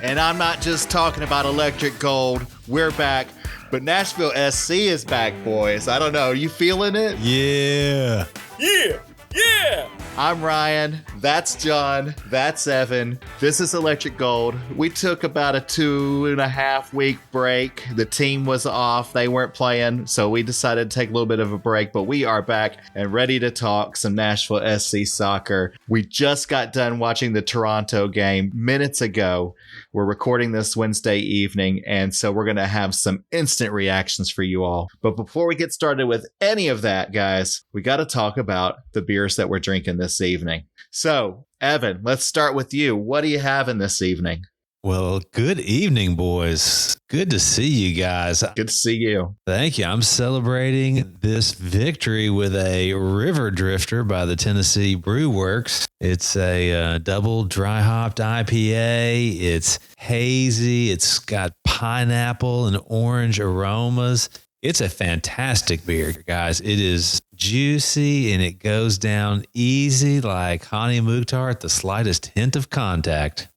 And I'm not just talking about Electric Gold. We're back. But Nashville SC is back, boys. I don't know. You feeling it? Yeah. Yeah. Yeah. I'm Ryan. That's John. That's Evan. This is Electric Gold. We took about a 2.5 week break. The team was off. They weren't playing. So we decided to take a little bit of a break. But we are back and ready to talk some Nashville SC soccer. We just got done watching the Toronto game minutes ago. We're recording this Wednesday evening, and so we're going to have some instant reactions for you all. But before we get started with any of that, guys, we got to talk about the beers that we're drinking this evening. So, Evan, let's start with you. What are you having this evening? Well, good evening, boys. Good to see you guys. Good to see you. Thank you. I'm celebrating this victory with a River Drifter by the Tennessee Brew Works. It's a double dry hopped IPA. It's hazy. It's got pineapple and orange aromas. It's a fantastic beer, guys. It is juicy and it goes down easy like Hani Mukhtar at the slightest hint of contact.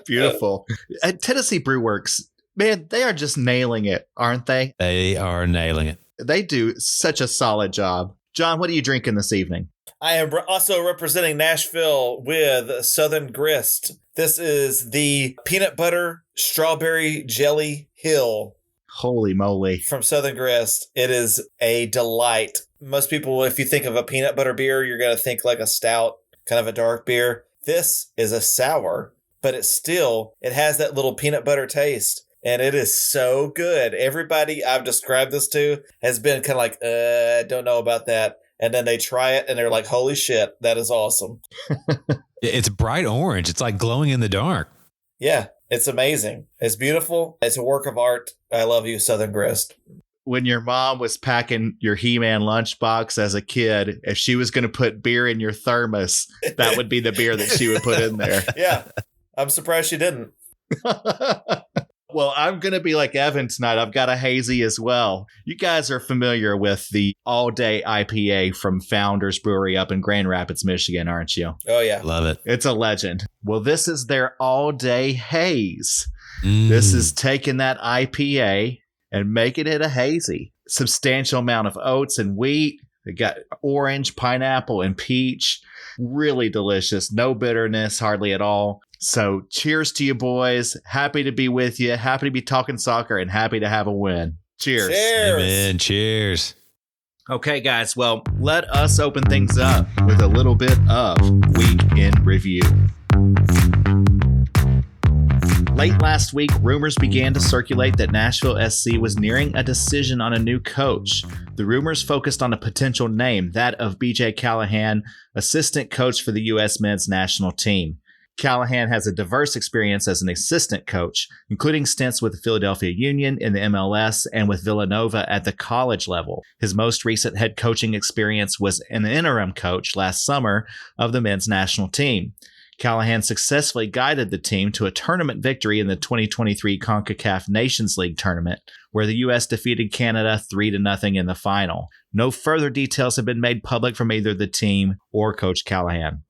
Beautiful. At Tennessee Brew Works, man, they are just nailing it, aren't they? They are nailing it. They do such a solid job. John, what are you drinking this evening? I am also representing Nashville with Southern Grist. This is the peanut butter strawberry jelly hill. Holy moly. From Southern Grist. It is a delight. Most people, if you think of a peanut butter beer, you're going to think like a stout, kind of a dark beer. This is a sour, but it has that little peanut butter taste. And it is so good. Everybody I've described this to has been kind of like, I don't know about that. And then they try it and they're like, holy shit, that is awesome. It's bright orange. It's like glowing in the dark. Yeah, it's amazing. It's beautiful. It's a work of art. I love you, Southern Grist. When your mom was packing your He-Man lunchbox as a kid, if she was going to put beer in your thermos, that would be the beer that she would put in there. Yeah, I'm surprised she didn't. Well, I'm going to be like Evan tonight. I've got a hazy as well. You guys are familiar with the all-day IPA from Founders Brewery up in Grand Rapids, Michigan, aren't you? Oh, yeah. Love it. It's a legend. Well, this is their all-day haze. This is taking that IPA and making it a hazy. Substantial amount of oats and wheat. They got orange, pineapple, and peach. Really delicious. No bitterness, hardly at all. So cheers to you, boys. Happy to be with you. Happy to be talking soccer and happy to have a win. Cheers. Cheers. Amen. Cheers. Okay, guys. Well, let us open things up with a little bit of Week in Review. Late last week, rumors began to circulate that Nashville SC was nearing a decision on a new coach. The rumors focused on a potential name, that of BJ Callahan, assistant coach for the U.S. men's national team. Callahan has a diverse experience as an assistant coach, including stints with the Philadelphia Union in the MLS and with Villanova at the college level. His most recent head coaching experience was an interim coach last summer of the men's national team. Callahan successfully guided the team to a tournament victory in the 2023 CONCACAF Nations League tournament, where the U.S. defeated Canada 3-0 in the final. No further details have been made public from either the team or Coach Callahan.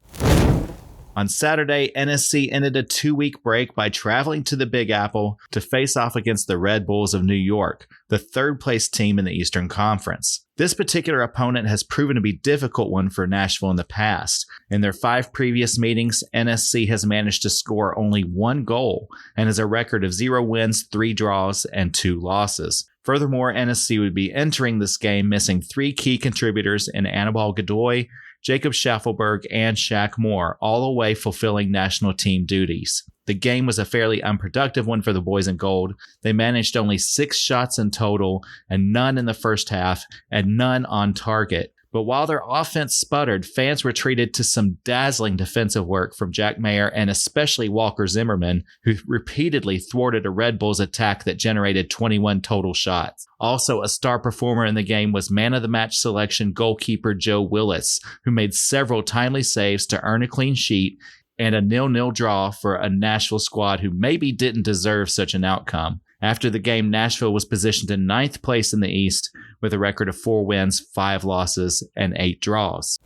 On Saturday, NSC ended a 2-week break by traveling to the Big Apple to face off against the Red Bulls of New York, the third-place team in the Eastern Conference. This particular opponent has proven to be a difficult one for Nashville in the past. In their 5 previous meetings, NSC has managed to score only 1 goal and has a record of 0 wins, 3 draws, and 2 losses. Furthermore, NSC would be entering this game missing 3 key contributors in Anibal Godoy, Jacob Schaffelberg, and Shaq Moore, all away fulfilling national team duties. The game was a fairly unproductive one for the boys in gold. They managed only 6 shots in total, and none in the first half, and none on target. But while their offense sputtered, fans were treated to some dazzling defensive work from Jack Mayer and especially Walker Zimmerman, who repeatedly thwarted a Red Bulls attack that generated 21 total shots. Also, a star performer in the game was man-of-the-match selection goalkeeper Joe Willis, who made several timely saves to earn a clean sheet and a 0-0 draw for a Nashville squad who maybe didn't deserve such an outcome. After the game, Nashville was positioned in 9th place in the East with a record of 4 wins, 5 losses, and 8 draws.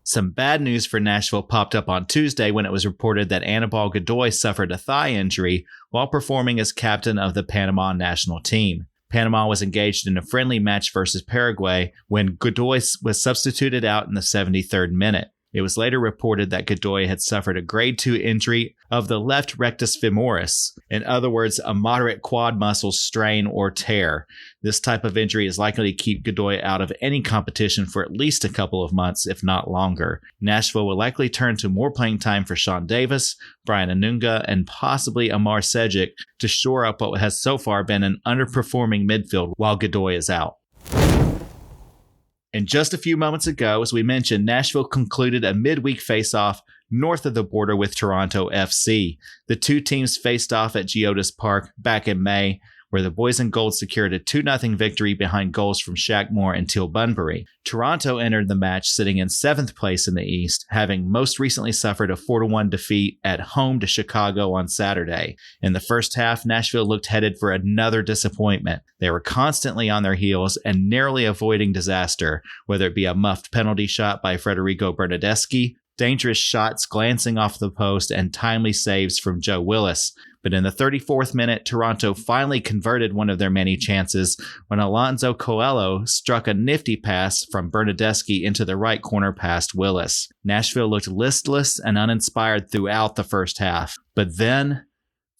Some bad news for Nashville popped up on Tuesday when it was reported that Anibal Godoy suffered a thigh injury while performing as captain of the Panama national team. Panama was engaged in a friendly match versus Paraguay when Godoy was substituted out in the 73rd minute. It was later reported that Godoy had suffered a grade 2 injury of the left rectus femoris, in other words, a moderate quad muscle strain or tear. This type of injury is likely to keep Godoy out of any competition for at least a couple of months, if not longer. Nashville will likely turn to more playing time for Sean Davis, Brian Anunga, and possibly Amar Sejic to shore up what has so far been an underperforming midfield while Godoy is out. And just a few moments ago, as we mentioned, Nashville concluded a midweek face-off north of the border with Toronto FC. The two teams faced off at Geodis Park back in May, where the Boys in Gold secured a 2-0 victory behind goals from Shaq Moore and Teal Bunbury. Toronto entered the match sitting in 7th place in the East, having most recently suffered a 4-1 defeat at home to Chicago on Saturday. In the first half, Nashville looked headed for another disappointment. They were constantly on their heels and narrowly avoiding disaster, whether it be a muffed penalty shot by Federico Bernardeschi, dangerous shots glancing off the post, and timely saves from Joe Willis. But in the 34th minute, Toronto finally converted one of their many chances when Alonso Coelho struck a nifty pass from Bernardeschi into the right corner past Willis. Nashville looked listless and uninspired throughout the first half. But then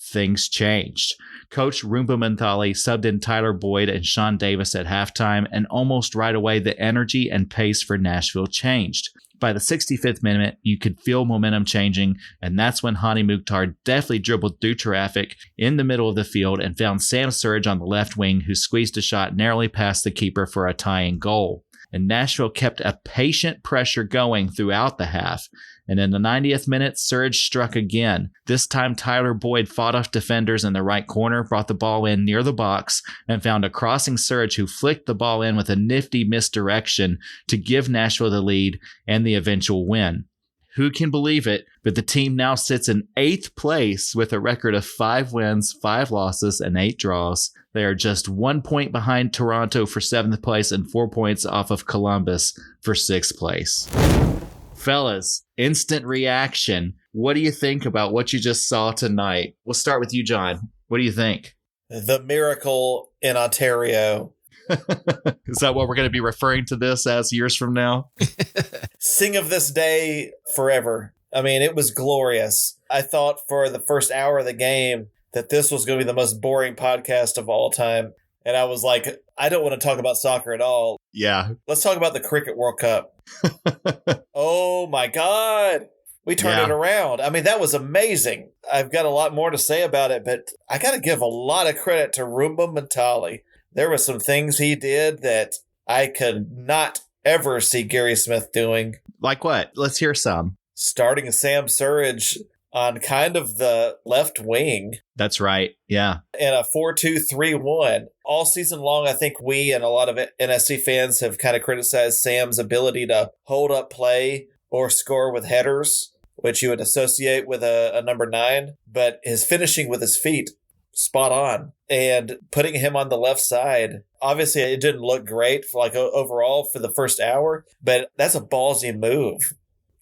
things changed. Coach Rumba Mentali subbed in Tyler Boyd and Sean Davis at halftime, and almost right away the energy and pace for Nashville changed. By the 65th minute, you could feel momentum changing, and that's when Hani Mukhtar deftly dribbled through traffic in the middle of the field and found Sam Surridge on the left wing, who squeezed a shot narrowly past the keeper for a tying goal. And Nashville kept a patient pressure going throughout the half. And in the 90th minute, Surridge struck again. This time, Tyler Boyd fought off defenders in the right corner, brought the ball in near the box, and found a crossing Surridge who flicked the ball in with a nifty misdirection to give Nashville the lead and the eventual win. Who can believe it? But the team now sits in 8th place with a record of 5 wins, 5 losses, and 8 draws. They are just 1 point behind Toronto for 7th place and 4 points off of Columbus for 6th place. Fellas, instant reaction. What do you think about what you just saw tonight? We'll start with you, John. What do you think? The miracle in Ontario. Is that what we're going to be referring to this as years from now? Sing of this day forever. I mean, it was glorious. I thought for the first hour of the game that this was going to be the most boring podcast of all time. And I was like, I don't want to talk about soccer at all. Yeah. Let's talk about the Cricket World Cup. Oh my God. We turned it around. I mean, that was amazing. I've got a lot more to say about it, but I got to give a lot of credit to Rumba Mentali. There were some things he did that I could not ever see Gary Smith doing. Like what? Let's hear some. Starting Sam Surridge on kind of the left wing. That's right. Yeah. In a 4-2-3-1. All season long, I think we and a lot of NSC fans have kind of criticized Sam's ability to hold up play or score with headers, which you would associate with a number 9. But his finishing with his feet, spot on. And putting him on the left side, obviously it didn't look great for overall for the first hour, but that's a ballsy move.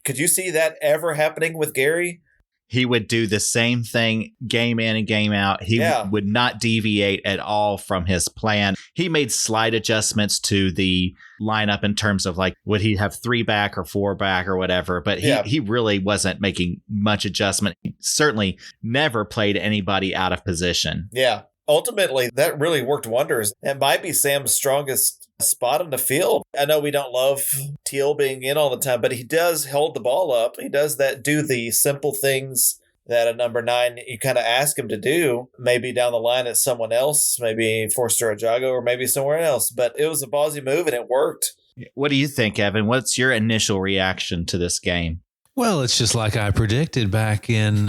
Could you see that ever happening with Gary? He would do the same thing game in and game out. He would not deviate at all from his plan. He made slight adjustments to the lineup in terms of like, would he have 3 back or 4 back or whatever? But he really wasn't making much adjustment. He certainly never played anybody out of position. Yeah. Ultimately, that really worked wonders. It might be Sam's strongest spot on the field. I know we don't love Teal being in all the time, but he does hold the ball up. He does do the simple things that a number 9 you kind of ask him to do. Maybe down the line it's someone else, maybe Forster Ajago, or maybe somewhere else. But it was a ballsy move and it worked. What do you think, Evan? What's your initial reaction to this game? Well, it's just like I predicted back in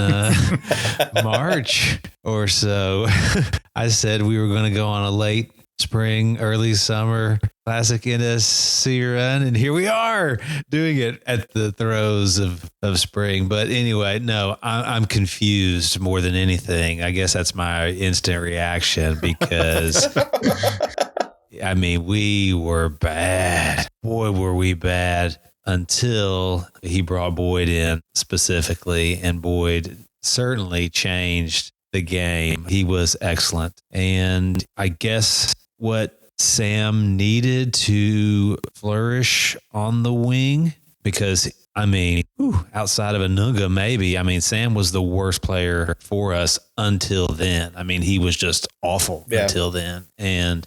March or so. I said we were going to go on a late spring, early summer classic NSC run, and here we are doing it at the throes of spring. But anyway, no, I'm confused more than anything. I guess that's my instant reaction because I mean, we were bad. Boy, were we bad. until he brought Boyd in specifically, and Boyd certainly changed the game. He was excellent. And I guess what Sam needed to flourish on the wing, because outside of Anunga, maybe. Sam was the worst player for us until then. He was just awful until then. And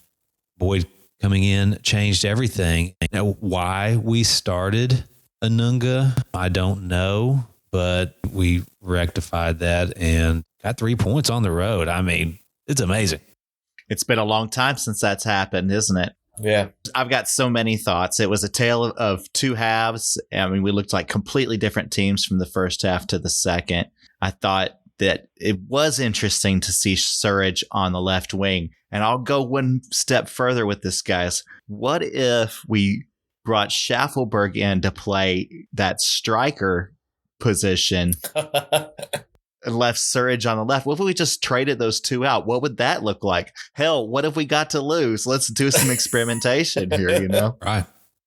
Boyd coming in changed everything. Now, why we started Anunga, I don't know, but we rectified that and got 3 points on the road. It's amazing. It's been a long time since that's happened, isn't it? Yeah. I've got so many thoughts. It was a tale of two halves. We looked like completely different teams from the first half to the second. I thought that it was interesting to see Surridge on the left wing. And I'll go one step further with this, guys. What if we brought Schaffelberg in to play that striker position and left Surridge on the left? What if we just traded those two out? What would that look like? Hell, what if we got to lose? Let's do some experimentation here, Right.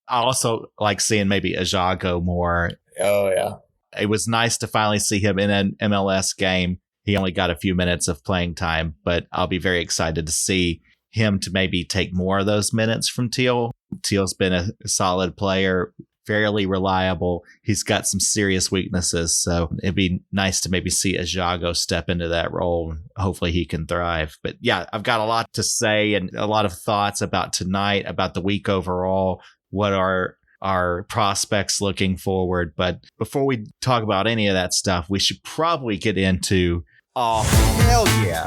I also like seeing maybe Ajago more. Oh, yeah. It was nice to finally see him in an MLS game. He only got a few minutes of playing time, but I'll be very excited to see him to maybe take more of those minutes from Teal. Teal's been a solid player, fairly reliable. He's got some serious weaknesses, so it'd be nice to maybe see Ajago step into that role. Hopefully he can thrive. But yeah, I've got a lot to say and a lot of thoughts about tonight, about the week overall. What are our prospects looking forward? But before we talk about any of that stuff, we should probably get into oh, hell yeah.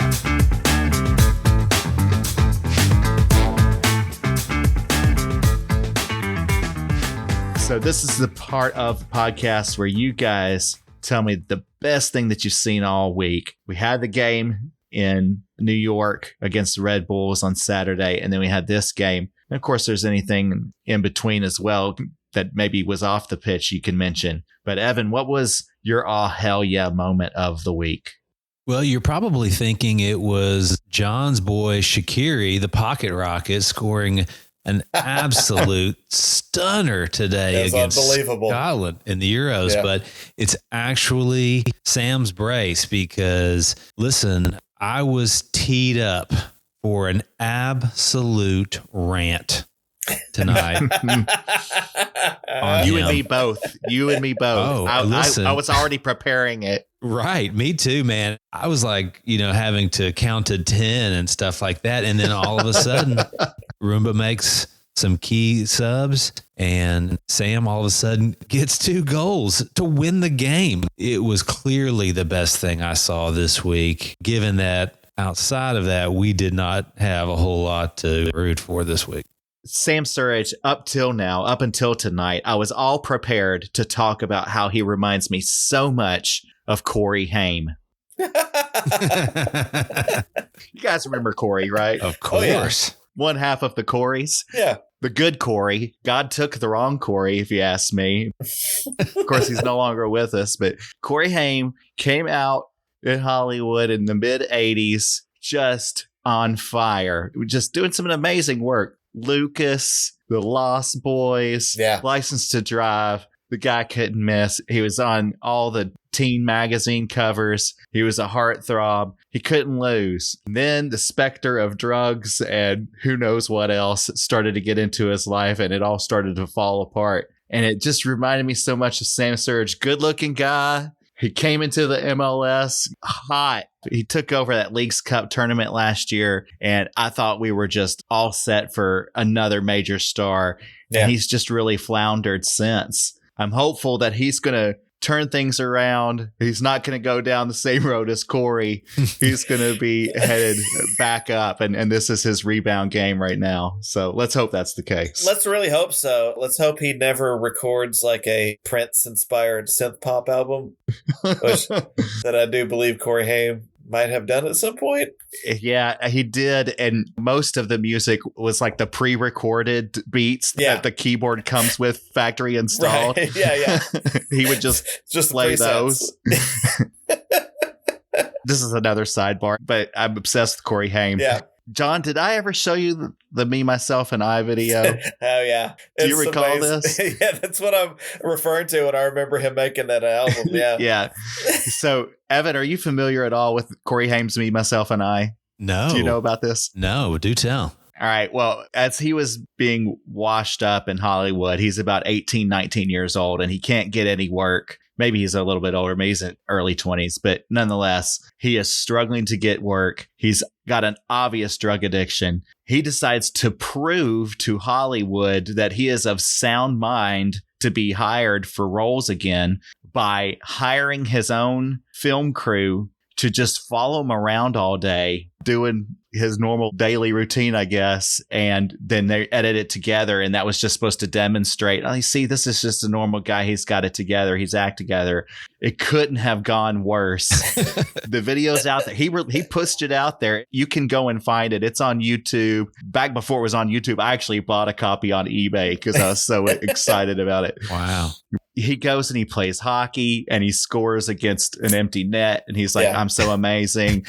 So this is the part of the podcast where you guys tell me the best thing that you've seen all week. We had the game in New York against the Red Bulls on Saturday, and then we had this game. And of course, there's anything in between as well that maybe was off the pitch you can mention. But Evan, what was your oh, hell yeah moment of the week? Well, you're probably thinking it was John's boy Shaqiri, the pocket rocket, scoring an absolute stunner today against Scotland in the Euros. Yeah. But it's actually Sam's brace because, listen, I was teed up for an absolute rant tonight. You and me both. Oh, I was already preparing it. Right. Me too, man. I was like, having to count to 10 and stuff like that. And then all of a sudden, Roomba makes some key subs and Sam all of a sudden gets 2 goals to win the game. It was clearly the best thing I saw this week, given that outside of that, we did not have a whole lot to root for this week. Sam Surridge, up until tonight, I was all prepared to talk about how he reminds me so much of Corey Haim. You guys remember Corey, right? Of course. Oh, yeah. One half of the Coreys. Yeah. The good Corey. God took the wrong Corey, if you ask me. Of course, he's no longer with us, but Corey Haim came out in Hollywood in the mid-'80s, just on fire, just doing some amazing work. Lucas, the Lost Boys, License to Drive. The guy couldn't miss. He was on all the teen magazine covers. He was a heartthrob. He couldn't lose. And then the specter of drugs and who knows what else started to get into his life, and it all started to fall apart. And it just reminded me so much of Sam Surridge. Good-looking guy. He came into the MLS hot. He took over that Leagues Cup tournament last year, and I thought we were just all set for another major star. Yeah. And he's just really floundered since. I'm hopeful that he's going to turn things around. He's not going to go down the same road as Corey. He's going to be headed back up, and this is his rebound game right now. So let's hope that's the case. Let's really hope so. Let's hope he never records like a Prince-inspired synth pop album, which that I do believe Corey Haim might have done at some point. Yeah, he did. And most of the music was like the pre-recorded beats that the keyboard comes with factory installed. Right. Yeah. He would just play those. This is another sidebar, but I'm obsessed with Corey Haim. Yeah. John, did I ever show you the Me, Myself, and I video? Oh, yeah. Do you It's recall amazing. Yeah, that's what I'm referring to when I remember him making that album. Yeah. Yeah. So, Evan, are you familiar at all with Corey Haim's Me, Myself, and I? No. Do you know about this? No, do tell. All right. Well, as he was being washed up in Hollywood, he's about 18, 19 years old, and he can't get any work. Maybe he's a little bit older. Maybe he's in early 20s, but nonetheless, he is struggling to get work. He's got an obvious drug addiction. He decides to prove to Hollywood that he is of sound mind to be hired for roles again by hiring his own film crew to just follow him around all day, doing his normal daily routine, I guess. And then they edit it together. And that was just supposed to demonstrate, oh, you see, this is just a normal guy. He's got it together. He's act together. It couldn't have gone worse. The video's out there. He pushed it out there. You can go and find it. It's on YouTube. Back before it was on YouTube, I actually bought a copy on eBay because I was so excited about it. Wow. He goes and he plays hockey and he scores against an empty net. And he's like, Yeah. I'm so amazing.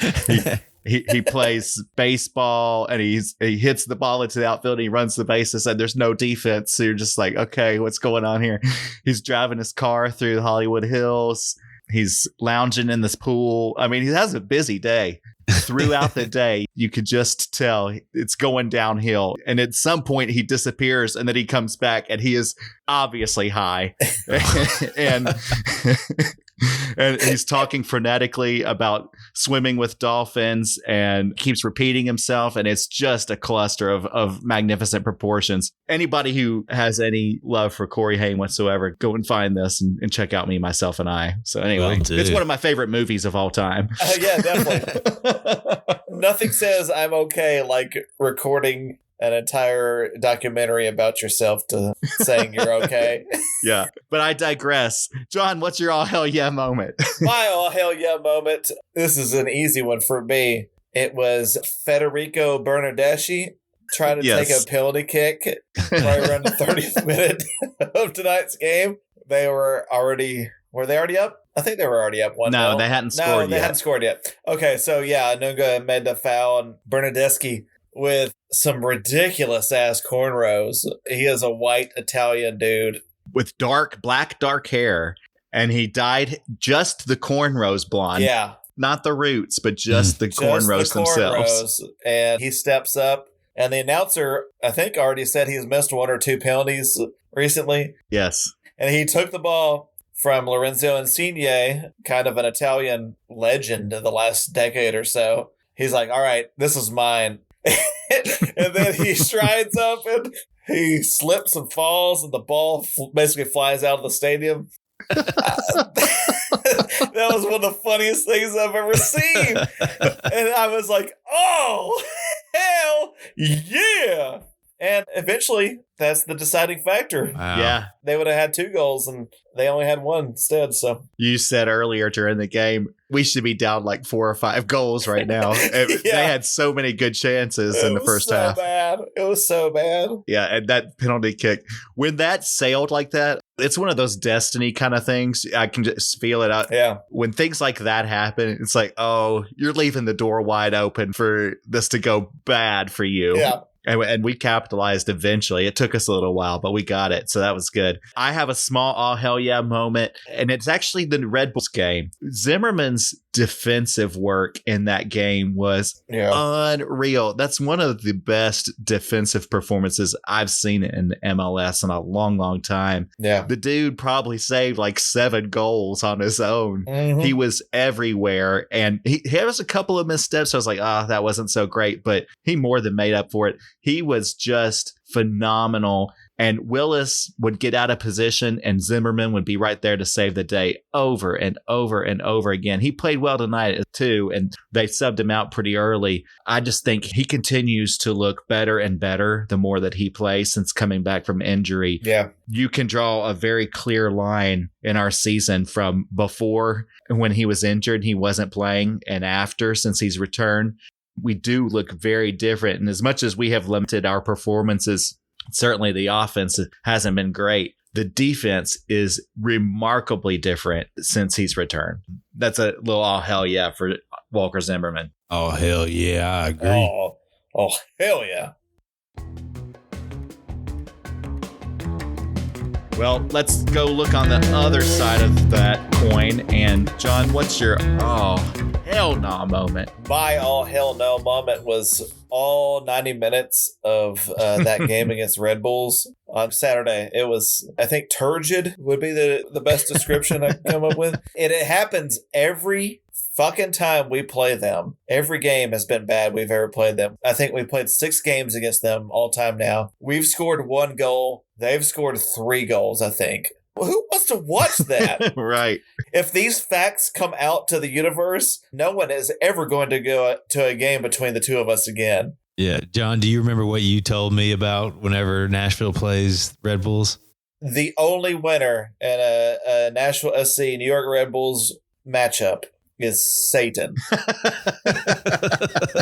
He plays baseball and he hits the ball into the outfield and he runs the bases and there's no defense. So you're just like, okay, what's going on here? He's driving his car through the Hollywood Hills. He's lounging in this pool. I mean, he has a busy day. Throughout the day, you could just tell it's going downhill. And at some point, he disappears and then he comes back and he is obviously high. and and he's talking frenetically about swimming with dolphins and keeps repeating himself. And it's just a cluster of magnificent proportions. Anybody who has any love for Corey Haim whatsoever, go and find this and check out Me, Myself, and I. So anyway, Will do. it's one of my favorite movies of all time. Yeah, definitely. Nothing says I'm okay like recording an entire documentary about yourself to saying you're okay. Yeah, but I digress. John, what's your all hell yeah moment? My all hell yeah moment. This is an easy one for me. It was Federico Bernardeschi trying to Yes. take a penalty kick right around the 30th minute of tonight's game. Were they already up? I think they were already up 1-0. No, they hadn't scored No, they yet. hadn't scored yet. Okay, so yeah, Nunga made the foul and Bernardeschi with some ridiculous ass cornrows. He is a white Italian dude. With black dark hair, and he dyed just the cornrows blonde. Yeah. Not the roots, but just the cornrows Just the themselves. cornrows. And he steps up, and the announcer, I think, already said he's missed 1 or 2 penalties recently. Yes. And he took the ball from Lorenzo Insigne, kind of an Italian legend of the last decade or so. He's like, all right, this is mine. And then he strides up and he slips and falls, and the ball basically flies out of the stadium. That was one of the funniest things I've ever seen. And I was like, oh, hell yeah. And eventually, that's the deciding factor. Wow. Yeah. They would have had 2 goals, and they only had 1 instead. So You said earlier during the game, we should be down like 4 or 5 goals right now. They had so many good chances in the first half. Bad. It was so bad. Yeah, and that penalty kick, when that sailed like that, it's one of those destiny kind of things. I can just feel it out. Yeah. When things like that happen, it's like, oh, you're leaving the door wide open for this to go bad for you. Yeah. And we capitalized eventually. It took us a little while, but we got it. So that was good. I have a small all hell yeah moment, and it's actually the Red Bulls game. Zimmerman's defensive work in that game was unreal. That's one of the best defensive performances I've seen in MLS in a long, long time. Yeah. The dude probably saved like 7 goals on his own. Mhm. He was everywhere, and he has a couple of missteps. I was like, that wasn't so great, but he more than made up for it. He was just phenomenal. And Willis would get out of position and Zimmerman would be right there to save the day over and over and over again. He played well tonight too, and they subbed him out pretty early. I just think he continues to look better and better the more that he plays since coming back from injury. Yeah. You can draw a very clear line in our season from before when he was injured, he wasn't playing, and after since he's returned. We do look very different. And as much as we have limited our performances, certainly the offense hasn't been great. The defense is remarkably different since he's returned. That's a little all hell yeah for Walker Zimmerman. Oh, hell yeah. I agree. Oh, Oh, hell yeah. Well, let's go look on the other side of that coin. And John, what's your hell nah moment? My all hell no moment was all 90 minutes of that game against Red Bulls on Saturday. It was, I think, turgid would be the best description I can come up with. And it happens every fucking time we play them. Every game has been bad we've ever played them. I think we've played 6 games against them all time now. We've scored 1 goal. They've scored 3 goals, I think. Well, who wants to watch that? Right. If these facts come out to the universe, no one is ever going to go to a game between the two of us again. Yeah. John, do you remember what you told me about whenever Nashville plays Red Bulls? The only winner in a Nashville SC New York Red Bulls matchup is Satan.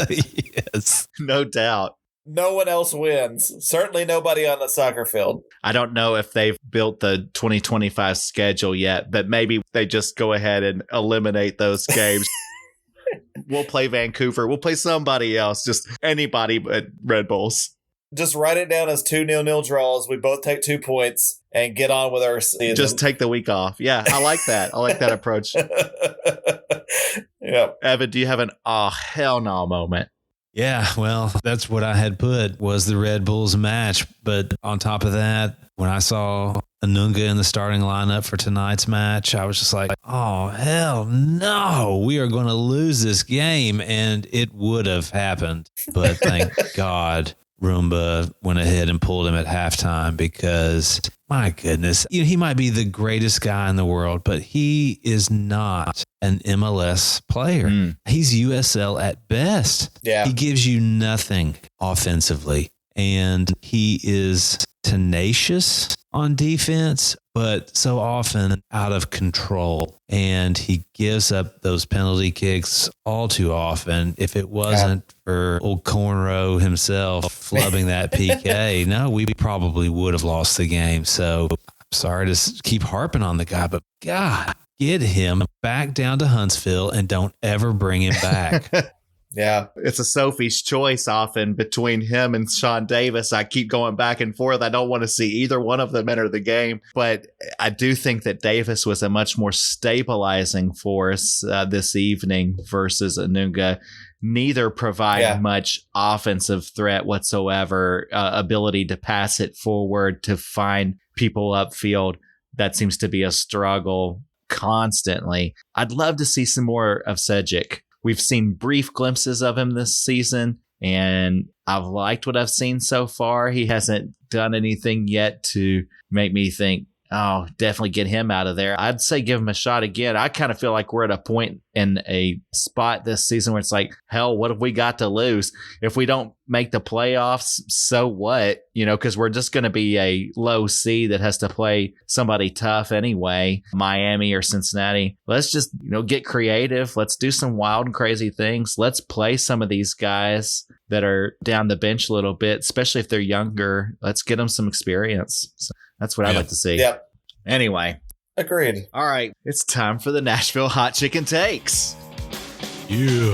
Yes. No doubt. No one else wins. Certainly nobody on the soccer field. I don't know if they've built the 2025 schedule yet, but maybe they just go ahead and eliminate those games. We'll play Vancouver. We'll play somebody else, just anybody but Red Bulls. Just write it down as 2 0-0 draws. We both take 2 points and get on with our season. Just take the week off. Yeah, I like that. I like that approach. Yeah. Evan, do you have an hell no moment? Yeah, well, that's what I had put was the Red Bulls match. But on top of that, when I saw Anunga in the starting lineup for tonight's match, I was just like, oh, hell no, we are going to lose this game. And it would have happened. But thank God Roomba went ahead and pulled him at halftime because, my goodness, he might be the greatest guy in the world, but he is not an MLS player. He's USL at best. Yeah. He gives you nothing offensively, and he is tenacious on defense, but so often out of control. And he gives up those penalty kicks all too often. If it wasn't for old Cornrow himself flubbing that PK, no, we probably would have lost the game. So I'm sorry to keep harping on the guy, but God, get him back down to Huntsville and don't ever bring him back. Yeah. It's a Sophie's choice often between him and Sean Davis. I keep going back and forth. I don't want to see either one of them enter the game, but I do think that Davis was a much more stabilizing force this evening versus Anunga. Neither provide much offensive threat whatsoever, ability to pass it forward, to find people upfield. That seems to be a struggle constantly. I'd love to see some more of Sejic. We've seen brief glimpses of him this season, and I've liked what I've seen so far. He hasn't done anything yet to make me think, oh, definitely get him out of there. I'd say give him a shot again. I kind of feel like we're at a point in a spot this season where it's like, hell, what have we got to lose? If we don't make the playoffs, so what? Because we're just going to be a low C that has to play somebody tough anyway, Miami or Cincinnati. Let's just, get creative. Let's do some wild and crazy things. Let's play some of these guys that are down the bench a little bit, especially if they're younger. Let's get them some experience. So that's what I'd like to see. Yep. Anyway. Agreed. All right. It's time for the Nashville Hot Chicken Takes. Yeah.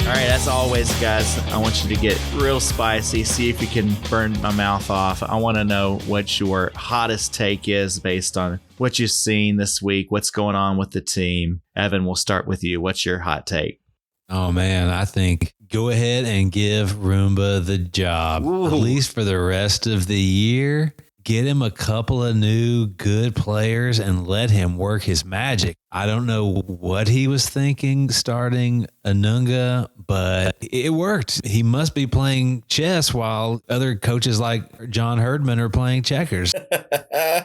All right, as always, guys, I want you to get real spicy, see if you can burn my mouth off. I want to know what your hottest take is based on what you've seen this week, what's going on with the team. Evan, we'll start with you. What's your hot take? Oh, man, I think go ahead and give Roomba the job, at least for the rest of the year. Get him a couple of new good players and let him work his magic. I don't know what he was thinking starting Anunga, but it worked. He must be playing chess while other coaches like John Herdman are playing checkers.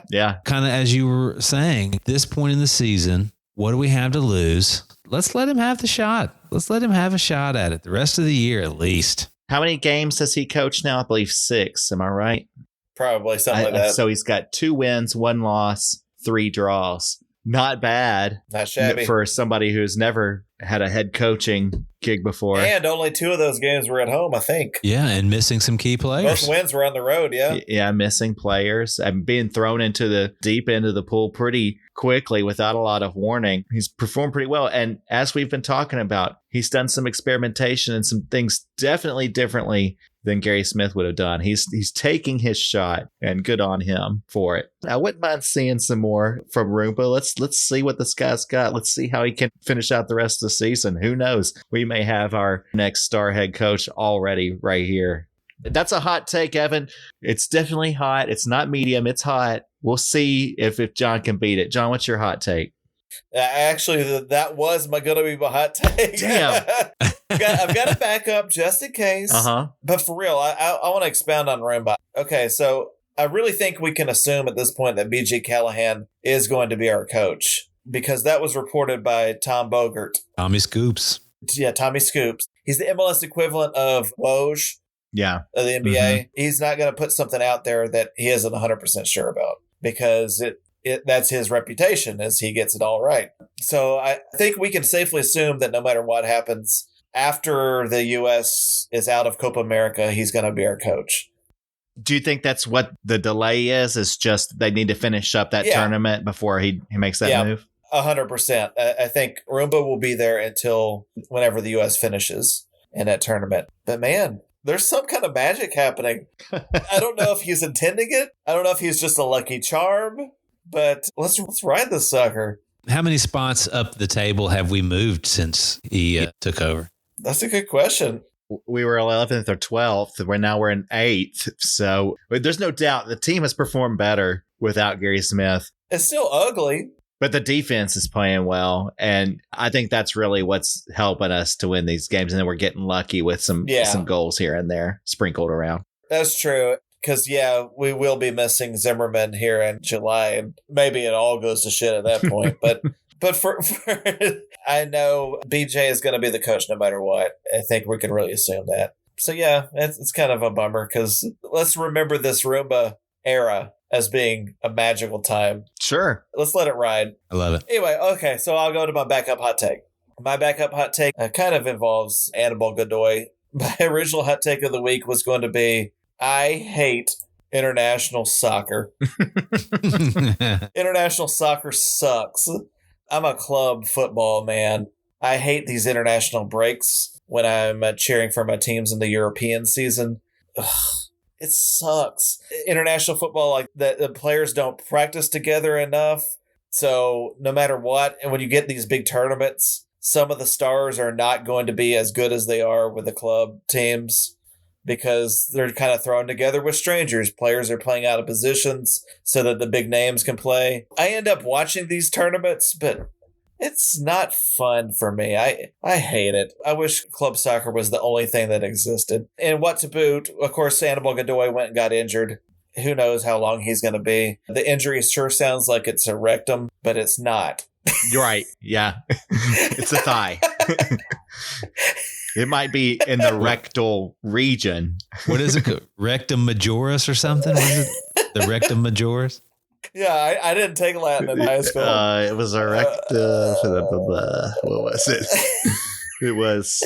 Yeah. Kind of as you were saying, at this point in the season, what do we have to lose? Let's let him have the shot. Let's let him have a shot at it the rest of the year at least. How many games has he coached now? I believe 6. Am I right? Probably something like that. So he's got 2 wins, 1 loss, 3 draws. not bad Not shabby. for somebody who's never had a head coaching gig before. And only 2 of those games were at home, I think. Yeah, and missing some key players. Both wins were on the road, yeah. Yeah, missing players and being thrown into the deep end of the pool pretty quickly without a lot of warning. He's performed pretty well. And as we've been talking about, he's done some experimentation and some things definitely differently than Gary Smith would have done. He's taking his shot, and good on him for it. I wouldn't mind seeing some more from Roomba. Let's see what this guy's got. Let's see how he can finish out the rest of the season. Who knows? We may have our next star head coach already right here. That's a hot take, Evan. It's definitely hot. It's not medium. It's hot. We'll see if John can beat it. John, what's your hot take? Actually, that was going to be my hot take. Damn. I've got to back up just in case. Uh-huh. But for real, I want to expound on Roomba. Okay, so I really think we can assume at this point that B.J. Callahan is going to be our coach, because that was reported by Tom Bogert. Tommy Scoops. Yeah, Tommy Scoops. He's the MLS equivalent of Woj Yeah. of the NBA. He's not going to put something out there that he isn't 100% sure about, because that's his reputation, as he gets it all right. So I think we can safely assume that no matter what happens after the U.S. is out of Copa America, he's going to be our coach. Do you think that's what the delay is? Is just they need to finish up that tournament before he makes that move? 100%. I think Roomba will be there until whenever the U.S. finishes in that tournament. But man, there's some kind of magic happening. I don't know if he's intending it. I don't know if he's just a lucky charm. But let's ride this sucker. How many spots up the table have we moved since he took over? That's a good question. We were 11th or 12th. We're in 8th. So there's no doubt the team has performed better without Gary Smith. It's still ugly. But the defense is playing well. And I think that's really what's helping us to win these games. And then we're getting lucky with some goals here and there sprinkled around. That's true. Because, we will be missing Zimmerman here in July. And maybe it all goes to shit at that point. But for I know BJ is going to be the coach no matter what. I think we can really assume that. So, it's kind of a bummer, because let's remember this Roomba era as being a magical time. Sure. Let's let it ride. I love it. Anyway, okay, so I'll go to my backup hot take. My backup hot take kind of involves Anibal Godoy. My original hot take of the week was going to be, I hate international soccer. International soccer sucks. I'm a club football man. I hate these international breaks when I'm cheering for my teams in the European season. Ugh, it sucks. International football, like the players don't practice together enough. So no matter what, and when you get these big tournaments, some of the stars are not going to be as good as they are with the club teams, because they're kind of thrown together with strangers. Players are playing out of positions so that the big names can play. I end up watching these tournaments, but it's not fun for me. I hate it. I wish club soccer was the only thing that existed. And what to boot, of course, Anibal Godoy went and got injured. Who knows how long he's going to be. The injury sure sounds like it's a rectum, but it's not. You're right. Yeah. It's a thigh. It might be in the rectal region. What is it? Rectum majoris or something? What is it? The rectum majoris? Yeah, I didn't take Latin in high school. It was a rectum. What was it? It was...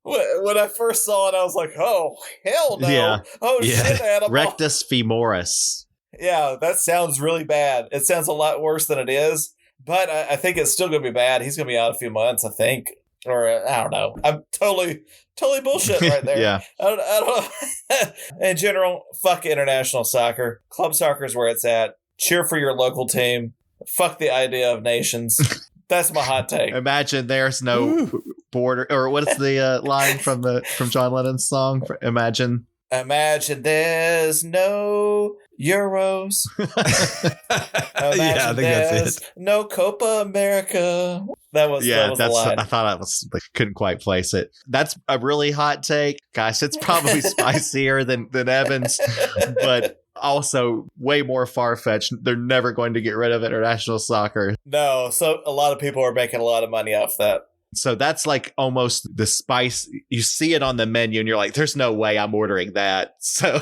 when I first saw it, I was like, oh, hell no. Yeah. Oh, shit, Anibal. Rectus femoris. Yeah, that sounds really bad. It sounds a lot worse than it is. But I think it's still going to be bad. He's going to be out a few months, I think. Or I don't know. I'm totally bullshit right there. Yeah. I don't know. In general, fuck international soccer. Club soccer is where it's at. Cheer for your local team. Fuck the idea of nations. That's my hot take. Imagine there's no border, or what's the line from John Lennon's song? Imagine there's no Euros. Yeah, I think that's it. No Copa America. That was the line. I thought I was couldn't quite place it. That's a really hot take. Gosh, it's probably spicier than Evan's, but also way more far-fetched. They're never going to get rid of international soccer. No, so a lot of people are making a lot of money off that. So that's like almost the spice. You see it on the menu and you're like, there's no way I'm ordering that. So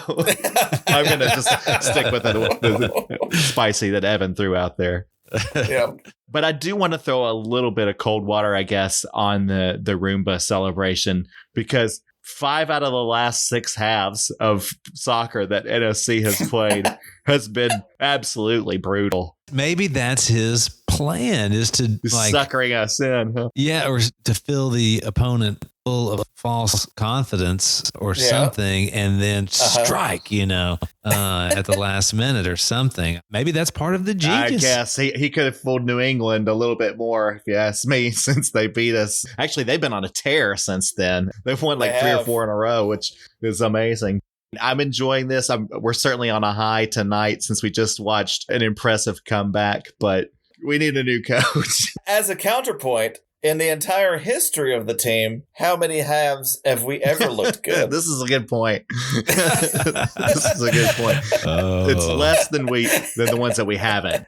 I'm going to just stick with the spicy that Evan threw out there. Yeah. But I do want to throw a little bit of cold water, I guess, on the Roomba celebration, because 5 out of the last 6 halves of soccer that NSC has played has been absolutely brutal. Maybe that's his plan, is to Suckering us in. Huh? Yeah, or to fill the opponent full of false confidence or something, and then strike, at the last minute or something. Maybe that's part of the genius. I guess he could have fooled New England a little bit more, if you ask me, since they beat us. Actually, they've been on a tear since then. They've won like 3 or 4 in a row, which is amazing. I'm enjoying this. We're certainly on a high tonight since we just watched an impressive comeback, but we need a new coach. As a counterpoint, in the entire history of the team, how many halves have we ever looked good? This is a good point. This is a good point. Oh. It's less than the ones that we haven't.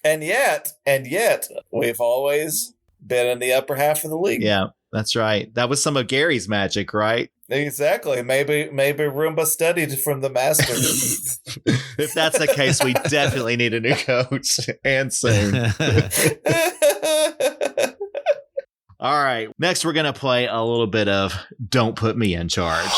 And yet, we've always been in the upper half of the league. Yeah, that's right. That was some of Gary's magic, right? Exactly. Maybe Roomba studied from the master. If that's the case, we definitely need a new coach, and soon. All right. Next, we're going to play a little bit of Don't Put Me in Charge.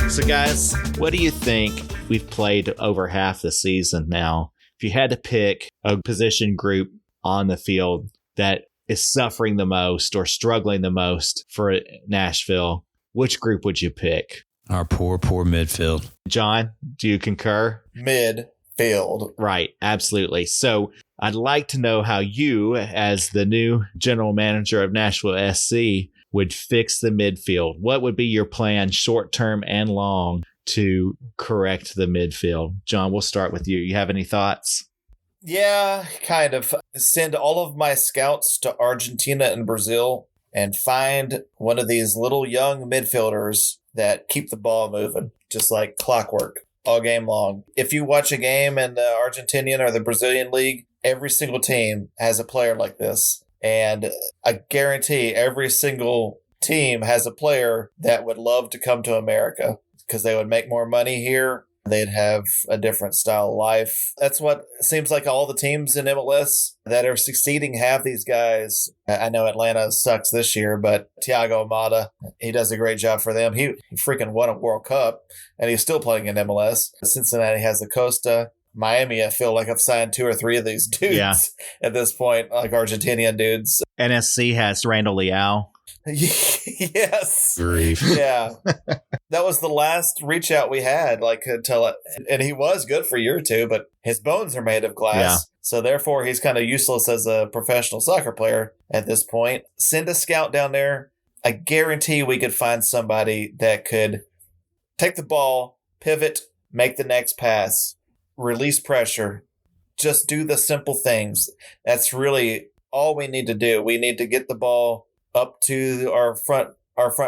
So, guys, what do you think? We've played over half the season now. If you had to pick a position group on the field that is suffering the most or struggling the most for Nashville, which group would you pick? Our poor midfield. John, do you concur? Midfield. Right, absolutely. So I'd like to know how you, as the new general manager of Nashville SC, would fix the midfield. What would be your plan, short term and long, to correct the midfield? John, we'll start with you. You have any thoughts? Yeah, kind of. Send all of my scouts to Argentina and Brazil and find one of these little young midfielders that keep the ball moving, just like clockwork, all game long. If you watch a game in the Argentinian or the Brazilian league, every single team has a player like this. And I guarantee every single team has a player that would love to come to America because they would make more money here. They'd have a different style of life. That's what it seems like all the teams in MLS that are succeeding have these guys. I know Atlanta sucks this year, but Thiago Almada, he does a great job for them. He freaking won a World Cup, and he's still playing in MLS. Cincinnati has the Costa. Miami, I feel like I've signed 2 or 3 of these dudes at this point, like Argentinian dudes. NSC has Randall Leao. Yes. Grief. Yeah. That was the last reach out we had, and he was good for a year or 2, but his bones are made of glass. Yeah. So therefore he's kind of useless as a professional soccer player at this point. Send a scout down there. I guarantee we could find somebody that could take the ball, pivot, make the next pass, release pressure, just do the simple things. That's really all we need to do. We need to get the ball up to our front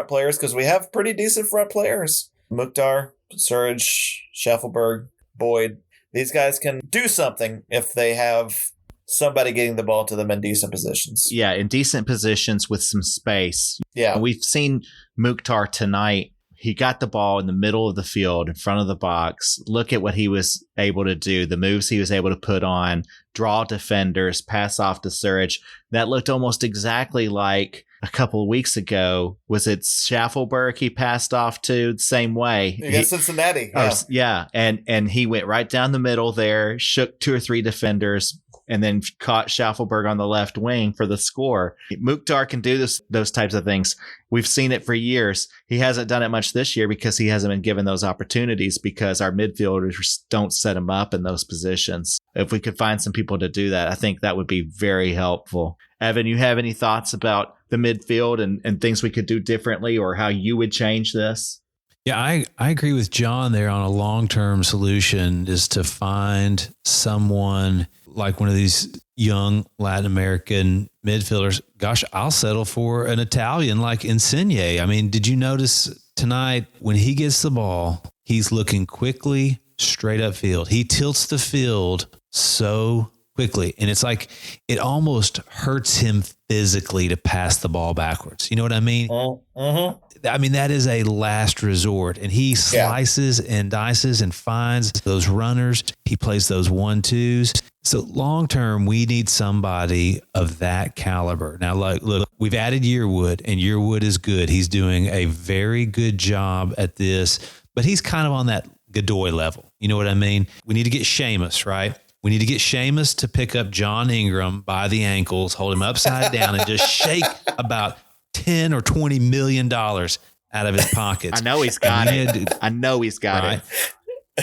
players, because we have pretty decent front players. Mukhtar, Surridge, Schaffelberg, Boyd. These guys can do something if they have somebody getting the ball to them in decent positions. Yeah, in decent positions with some space. Yeah. We've seen Mukhtar tonight. He got the ball in the middle of the field, in front of the box. Look at what he was able to do, the moves he was able to put on, draw defenders, pass off to Surridge. That looked almost exactly like a couple of weeks ago. Was it Schaffelberg he passed off to the same way? Against Cincinnati. Yeah. And he went right down the middle there, shook 2 or 3 defenders, and then caught Schaffelberg on the left wing for the score. Mukhtar can do those types of things. We've seen it for years. He hasn't done it much this year because he hasn't been given those opportunities, because our midfielders don't set him up in those positions. If we could find some people to do that, I think that would be very helpful. Evan, you have any thoughts about the midfield and things we could do differently, or how you would change this? Yeah, I agree with John there on a long-term solution is to find someone like one of these young Latin American midfielders. Gosh, I'll settle for an Italian like Insigne. I mean, did you notice tonight when he gets the ball, he's looking quickly straight up field. He tilts the field so quickly. And it's like it almost hurts him physically to pass the ball backwards. You know what I mean? Mm-hmm. I mean, that is a last resort. And he slices and dices and finds those runners. He plays those 1-2s. So long term, we need somebody of that caliber. Now, look, we've added Yearwood, and Yearwood is good. He's doing a very good job at this, but he's kind of on that Godoy level. You know what I mean? We need to get Seamus, right? We need to get Seamus to pick up John Ingram by the ankles, hold him upside down, and just shake about 10 or $20 million out of his pockets. I know he's got it. I know he's got it.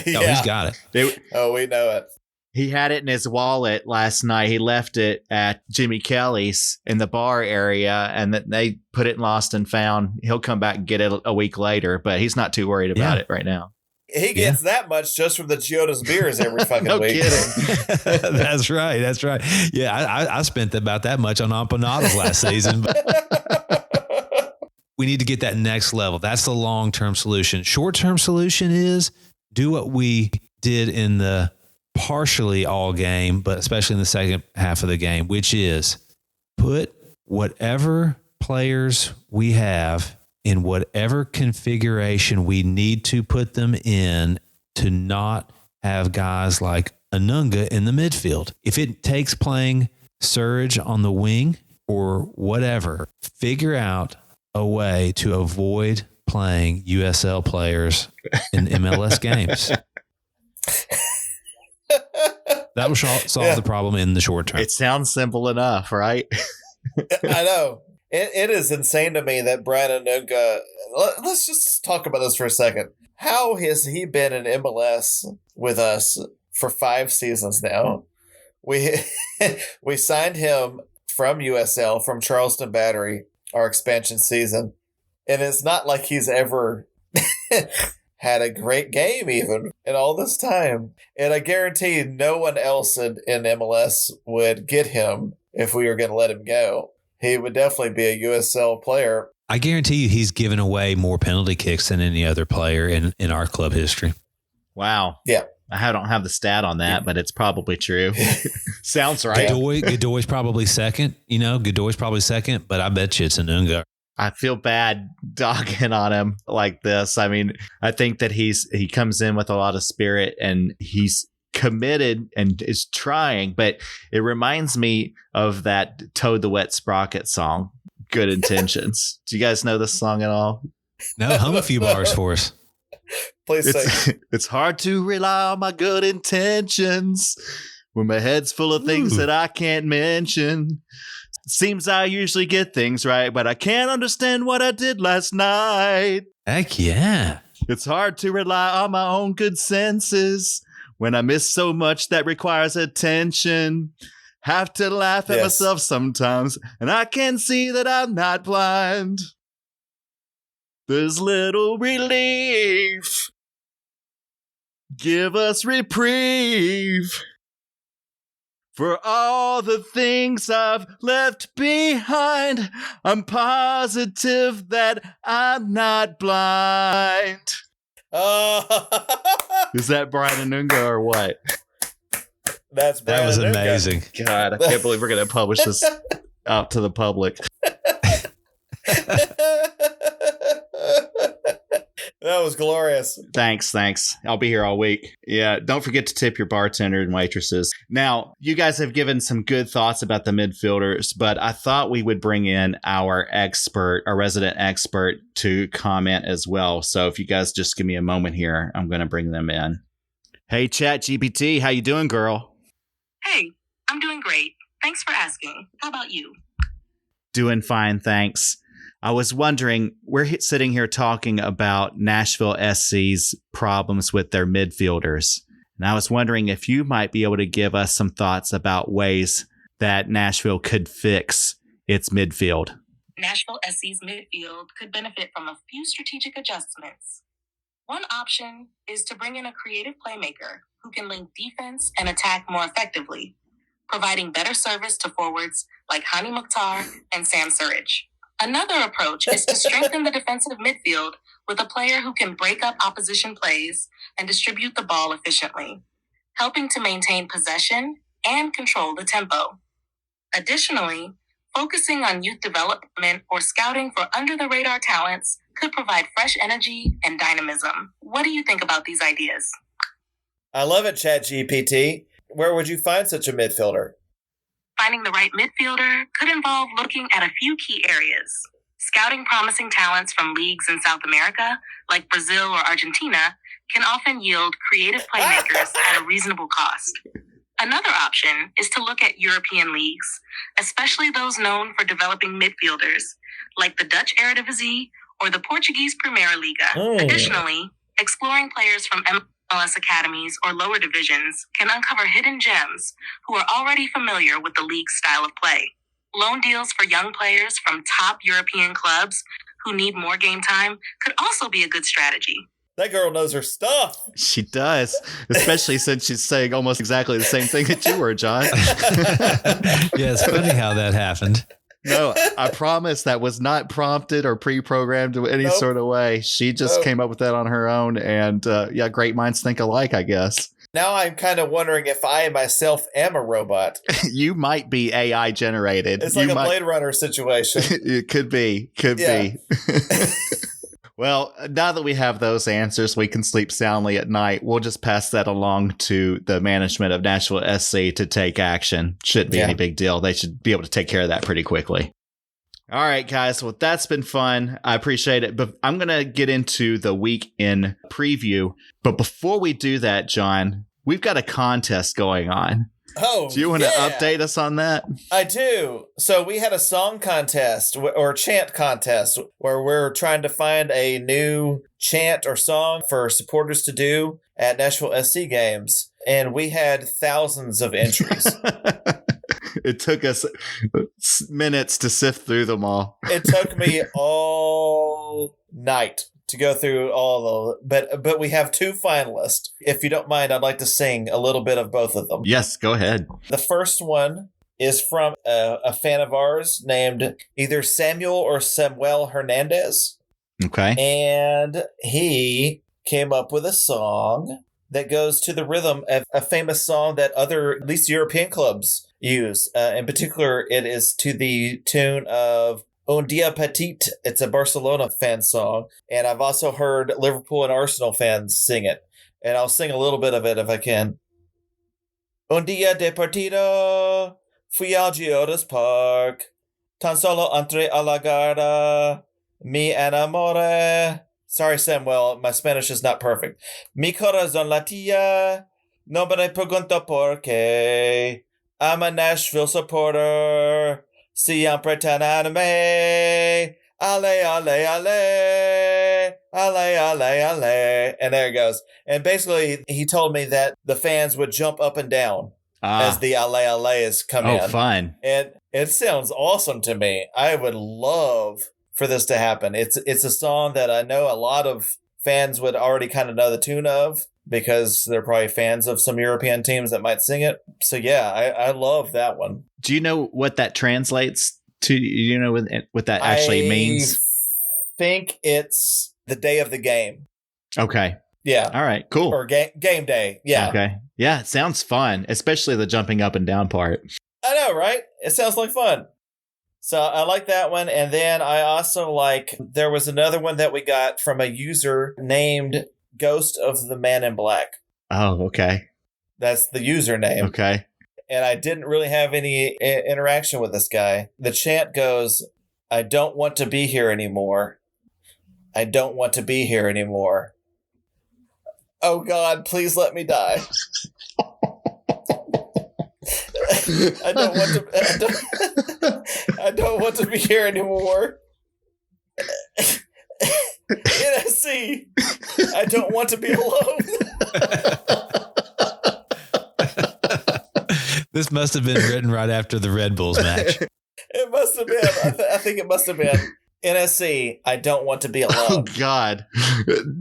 Yeah. Oh, he's got it. We know it. He had it in his wallet last night. He left it at Jimmy Kelly's in the bar area, and they put it in lost and found. He'll come back and get it a week later, but he's not too worried about it right now. He gets that much just from the Chiodos beers every fucking No week. kidding. That's right. That's right. Yeah, I spent about that much on empanadas last season. But we need to get that next level. That's the long-term solution. Short-term solution is do what we did in the partially all game, but especially in the second half of the game, which is put whatever players we have in whatever configuration we need to put them in to not have guys like Anunga in the midfield. If it takes playing Surge on the wing or whatever, figure out a way to avoid playing USL players in MLS games. That will solve the problem in the short term. It sounds simple enough, right? I know. It is insane to me that Brian Anunga. Let's just talk about this for a second. How has he been in MLS with us for 5 seasons now? We signed him from USL, from Charleston Battery, our expansion season. And it's not like he's ever had a great game even in all this time. And I guarantee you no one else in MLS would get him if we were going to let him go. He would definitely be a USL player. I guarantee you he's given away more penalty kicks than any other player in our club history. Wow. Yeah. I don't have the stat on that, but it's probably true. Sounds right. Godoy's probably second. Godoy's probably second, but I bet you it's Anunga. I feel bad dogging on him like this. I mean, I think that he comes in with a lot of spirit and he's committed and is trying, but it reminds me of that Toad the Wet Sprocket song, Good Intentions. Do you guys know this song at all? No, hum a few bars for us. Please say. It's hard to rely on my good intentions when my head's full of things that I can't mention. Seems I usually get things right, but I can't understand what I did last night. Heck yeah. It's hard to rely on my own good senses when I miss so much that requires attention. Have to laugh at myself sometimes, and I can see that I'm not blind. There's little relief. Give us reprieve. For all the things I've left behind, I'm positive that I'm not blind. Is that Brian Anunga or what? That's Brian That was Anunga. amazing. God, I can't believe we're going to publish this out to the public. That was glorious. Thanks. I'll be here all week. Yeah, don't forget to tip your bartender and waitresses. Now, you guys have given some good thoughts about the midfielders, but I thought we would bring in our resident expert to comment as well. So if you guys just give me a moment here, I'm going to bring them in. Hey, ChatGPT, how you doing, girl? Hey, I'm doing great. Thanks for asking. How about you? Doing fine, thanks. I was wondering, we're sitting here talking about Nashville SC's problems with their midfielders. And I was wondering if you might be able to give us some thoughts about ways that Nashville could fix its midfield. Nashville SC's midfield could benefit from a few strategic adjustments. One option is to bring in a creative playmaker who can link defense and attack more effectively, providing better service to forwards like Hani Mukhtar and Sam Surridge. Another approach is to strengthen the defensive midfield with a player who can break up opposition plays and distribute the ball efficiently, helping to maintain possession and control the tempo. Additionally, focusing on youth development or scouting for under-the-radar talents could provide fresh energy and dynamism. What do you think about these ideas? I love it, ChatGPT. Where would you find such a midfielder? Finding the right midfielder could involve looking at a few key areas. Scouting promising talents from leagues in South America, like Brazil or Argentina, can often yield creative playmakers at a reasonable cost. Another option is to look at European leagues, especially those known for developing midfielders, like the Dutch Eredivisie or the Portuguese Primeira Liga. Additionally, exploring players from MLS academies or lower divisions can uncover hidden gems who are already familiar with the league's style of play. Loan deals for young players from top European clubs who need more game time could also be a good strategy. That girl knows her stuff. She does, especially since she's saying almost exactly the same thing that you were, John. Yeah, it's funny how that happened. No, I promise that was not prompted or pre-programmed in any sort of way. She just came up with that on her own. And yeah, great minds think alike, I guess. Now I'm kind of wondering if I myself am a robot. You might be AI generated. It's like a Blade Runner situation. It could be. Could be. Well, now that we have those answers, we can sleep soundly at night. We'll just pass that along to the management of Nashville SC to take action. Shouldn't be any big deal. They should be able to take care of that pretty quickly. All right, guys. Well, that's been fun. I appreciate it. But I'm going to get into the week in preview. But before we do that, John, we've got a contest going on. Oh, do you want to update us on that? I do. So we had a song contest or chant contest where we're trying to find a new chant or song for supporters to do at Nashville SC games. And we had thousands of entries. It took us minutes to sift through them all. It took me all night to go through all of them. But we have two finalists. If you don't mind, I'd like to sing a little bit of both of them. Yes, go ahead. The first one is from a fan of ours named either Samuel or Samuel Hernandez. Okay. And he came up with a song that goes to the rhythm of a famous song that other, at least European clubs use. In particular, it is to the tune of Un Dia Petit. It's a Barcelona fan song. And I've also heard Liverpool and Arsenal fans sing it. And I'll sing a little bit of it if I can. Un dia de partido, fui al Geodes Park, tan solo entre a la garda, mi enamore. Sorry, Samuel, my Spanish is not perfect. Mi corazón latía, no me pregunto por qué. I'm a Nashville supporter, siempre tan anime. Ale, ale, ale, ale, ale, ale. And there it goes. And basically, he told me that the fans would jump up and down as the ale, ale's come in. Oh, fun. And it sounds awesome to me. I would love for this to happen. It's a song that I know a lot of fans would already kind of know the tune of because they're probably fans of some European teams that might sing it. So yeah, I love that one. Do you know what that translates to? You know what that actually means? I think it's the day of the game. Okay. Yeah. All right. Cool. Or game day. Yeah. Okay. Yeah. It sounds fun, especially the jumping up and down part. I know, right? It sounds like fun. So I like that one. And then I also there was another one that we got from a user named Ghost of the Man in Black. Oh, okay. That's the username. Okay. And I didn't really have any interaction with this guy. The chant goes, I don't want to be here anymore. I don't want to be here anymore. Oh God, please let me die. I don't want to be here anymore. NSC, I don't want to be alone. This must have been written right after the Red Bulls match. It must have been. I think it must have been. NSC, I don't want to be alone. Oh, God.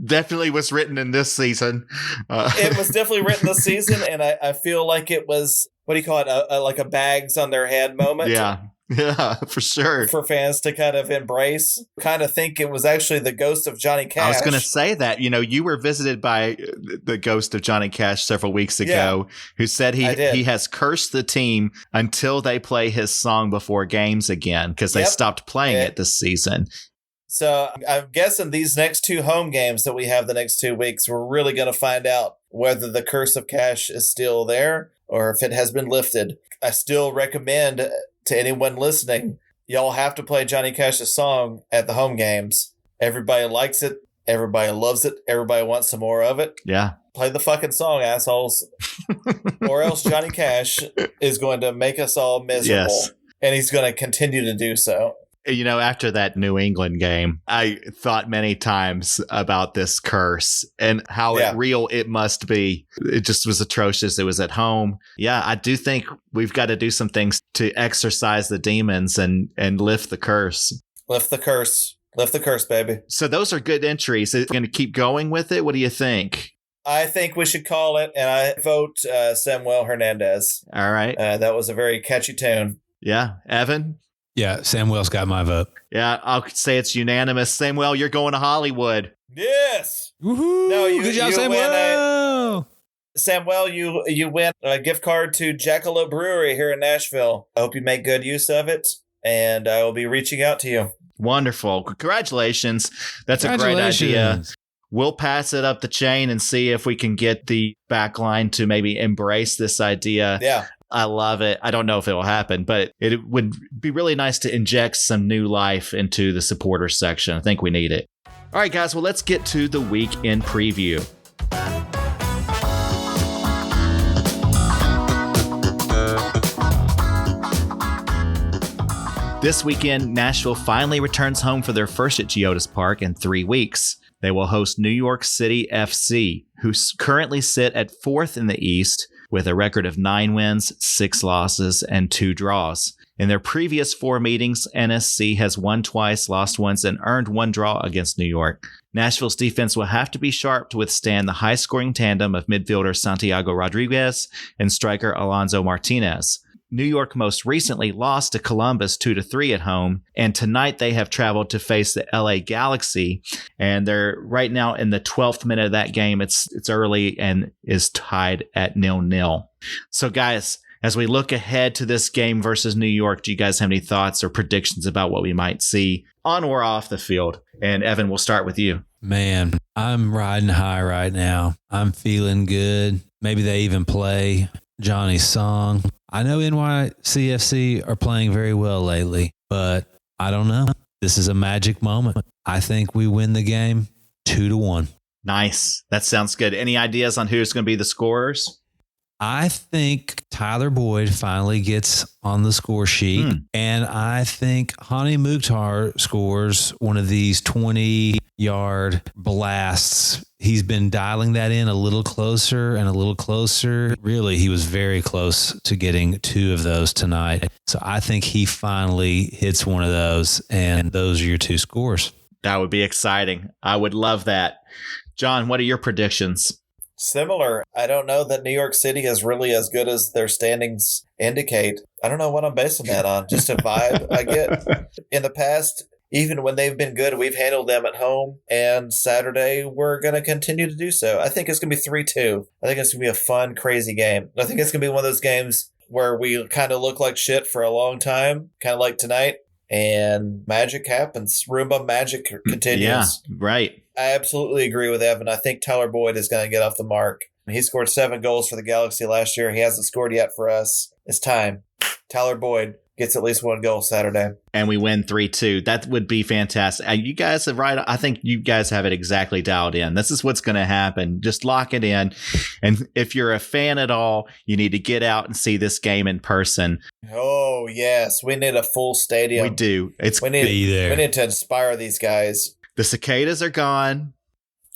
Definitely was written in this season. It was definitely written this season, and I feel like it was, what do you call it, like a bags on their head moment. Yeah. Yeah, for sure. for fans to kind of embrace. Kind of think it was actually the ghost of Johnny Cash. I was going to say that, you were visited by the ghost of Johnny Cash several weeks ago, who said he has cursed the team until they play his song before games again because they stopped playing it this season. So I'm guessing these next 2 home games that we have the next 2 weeks, we're really going to find out whether the curse of Cash is still there or if it has been lifted. I still recommend to anyone listening, y'all have to play Johnny Cash's song at the home games. Everybody likes it. Everybody loves it. Everybody wants some more of it. Yeah. Play the fucking song, assholes. Or else Johnny Cash is going to make us all miserable. Yes. And he's going to continue to do so. After that New England game, I thought many times about this curse and how real it must be. It just was atrocious. It was at home. Yeah, I do think we've got to do some things to exorcise the demons and lift the curse. Lift the curse. Lift the curse, baby. So those are good entries. Are you going to keep going with it? What do you think? I think we should call it, and I vote Samuel Hernandez. All right. That was a very catchy tune. Yeah. Evan? Yeah, Samuel's got my vote. Yeah, I'll say it's unanimous. Samuel, you're going to Hollywood. Yes. Woohoo! No, good job, Samuel. Samuel, you win a gift card to Jackalope Brewery here in Nashville. I hope you make good use of it, and I will be reaching out to you. Wonderful. Congratulations. That's a great idea. We'll pass it up the chain and see if we can get the backline to maybe embrace this idea. Yeah. I love it. I don't know if it will happen, but it would be really nice to inject some new life into the supporter section. I think we need it. All right, guys. Well, let's get to the week in preview. This weekend, Nashville finally returns home for their first at Geodis Park in 3 weeks. They will host New York City FC, who currently sit at 4th in the East with a record of 9 wins, 6 losses, and 2 draws. In their previous 4 meetings, NSC has won twice, lost once, and earned 1 draw against New York. Nashville's defense will have to be sharp to withstand the high-scoring tandem of midfielder Santiago Rodriguez and striker Alonso Martinez. New York most recently lost to Columbus 2-3 at home, and tonight they have traveled to face the LA Galaxy, and they're right now in the 12th minute of that game. It's early and is tied at 0-0. So guys, as we look ahead to this game versus New York, do you guys have any thoughts or predictions about what we might see on or off the field? And Evan, we'll start with you. Man, I'm riding high right now. I'm feeling good. Maybe they even play Johnny's song. I know NYCFC are playing very well lately, but I don't know. This is a magic moment. I think we win the game 2-1. Nice. That sounds good. Any ideas on who's going to be the scorers? I think Tyler Boyd finally gets on the score sheet, and I think Hani Mukhtar scores one of these 20-yard blasts. He's been dialing that in a little closer and a little closer. Really, he was very close to getting 2 of those tonight. So I think he finally hits one of those, and those are your 2 scores. That would be exciting. I would love that. John, what are your predictions? Similar. I don't know that New York City is really as good as their standings indicate. I don't know what I'm basing that on. Just a vibe I get. In the past, even when they've been good, we've handled them at home. And Saturday, we're going to continue to do so. I think it's going to be 3-2. I think it's going to be a fun, crazy game. I think it's going to be one of those games where we kind of look like shit for a long time, kind of like tonight. And magic happens. Roomba magic continues. Yeah, right. I absolutely agree with Evan. I think Tyler Boyd is going to get off the mark. He scored 7 goals for the Galaxy last year. He hasn't scored yet for us. It's time. Tyler Boyd gets at least 1 goal Saturday. And we win 3-2. That would be fantastic. You guys are right. I think you guys have it exactly dialed in. This is what's going to happen. Just lock it in. And if you're a fan at all, you need to get out and see this game in person. Oh, yes. We need a full stadium. We do. We need to inspire these guys. The cicadas are gone.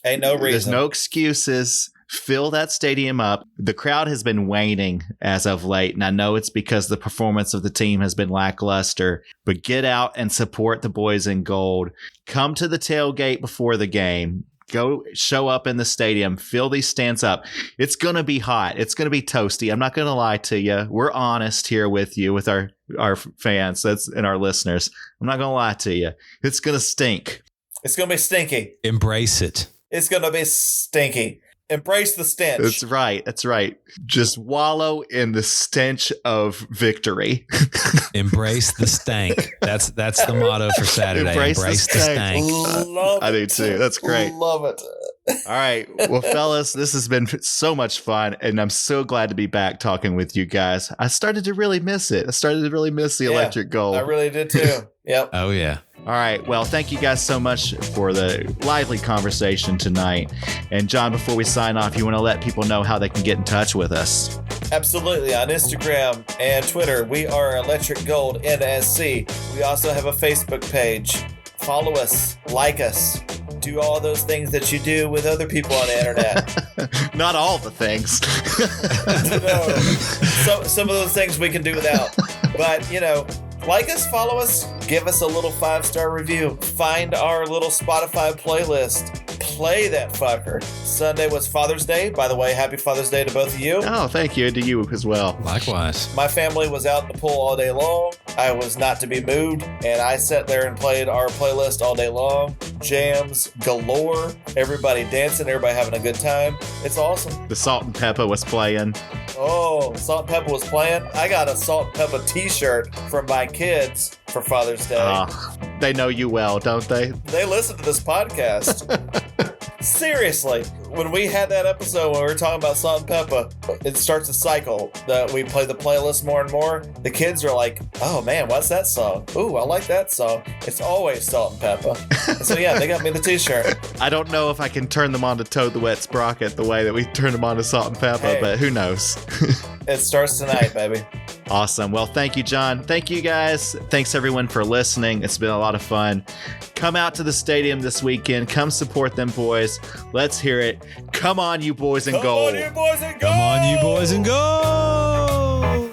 Ain't no reason. There's no excuses. Fill that stadium up. The crowd has been waning as of late, and I know it's because the performance of the team has been lackluster, but get out and support the boys in gold. Come to the tailgate before the game. Go show up in the stadium, fill these stands up. It's going to be hot. It's going to be toasty. I'm not going to lie to you. We're honest here with you, with our fans and our listeners. I'm not going to lie to you. It's going to stink. It's going to be stinky. Embrace it. It's going to be stinky. Embrace the stench. That's right. That's right. Just wallow in the stench of victory. Embrace the stank. That's the motto for Saturday. Embrace the stank. Love I do it. too. That's great. Love it. All right. Well, fellas, this has been so much fun, and I'm so glad to be back talking with you guys. I started to really miss it. I started to really miss the electric gold. I really did too. Yep. Oh, yeah. All right. Well, thank you guys so much for the lively conversation tonight. And John, before we sign off, you want to let people know how they can get in touch with us? Absolutely. On Instagram and Twitter, we are Electric Gold NSC. We also have a Facebook page. Follow us, like us, do all those things that you do with other people on the internet. Not all the things. No. Some of those things we can do without. But, like us, follow us, give us a little 5-star review. Find our little Spotify playlist. Play that fucker. Sunday was Father's Day. By the way, happy Father's Day to both of you. Oh, thank you. And to you as well. Likewise. My family was out in the pool all day long. I was not to be moved, and I sat there and played our playlist all day long. Jams galore. Everybody dancing, everybody having a good time. It's awesome. The Salt and Pepper was playing. Oh, Salt and Pepper was playing. I got a Salt and Pepper t-shirt from my kids for Father's Day. They know you well, don't they? They listen to this podcast. Seriously, when we had that episode when we were talking about Salt and Pepper, it starts a cycle that we play the playlist more and more. The kids are like, oh man, what's that song? Ooh, I like that song. It's always Salt and Pepper. And so yeah, they got me the t-shirt. I don't know if I can turn them on to Toad the Wet Sprocket the way that we turn them on to Salt and Pepper, Hey. but who knows? It starts tonight, baby. Awesome. Well, thank you, John. Thank you, guys. Thanks, everyone, for listening. It's been a lot of fun. Come out to the stadium this weekend. Come support them boys. Let's hear it. Come on, you boys in gold. Come on, you boys and go! Come on, you boys, and go!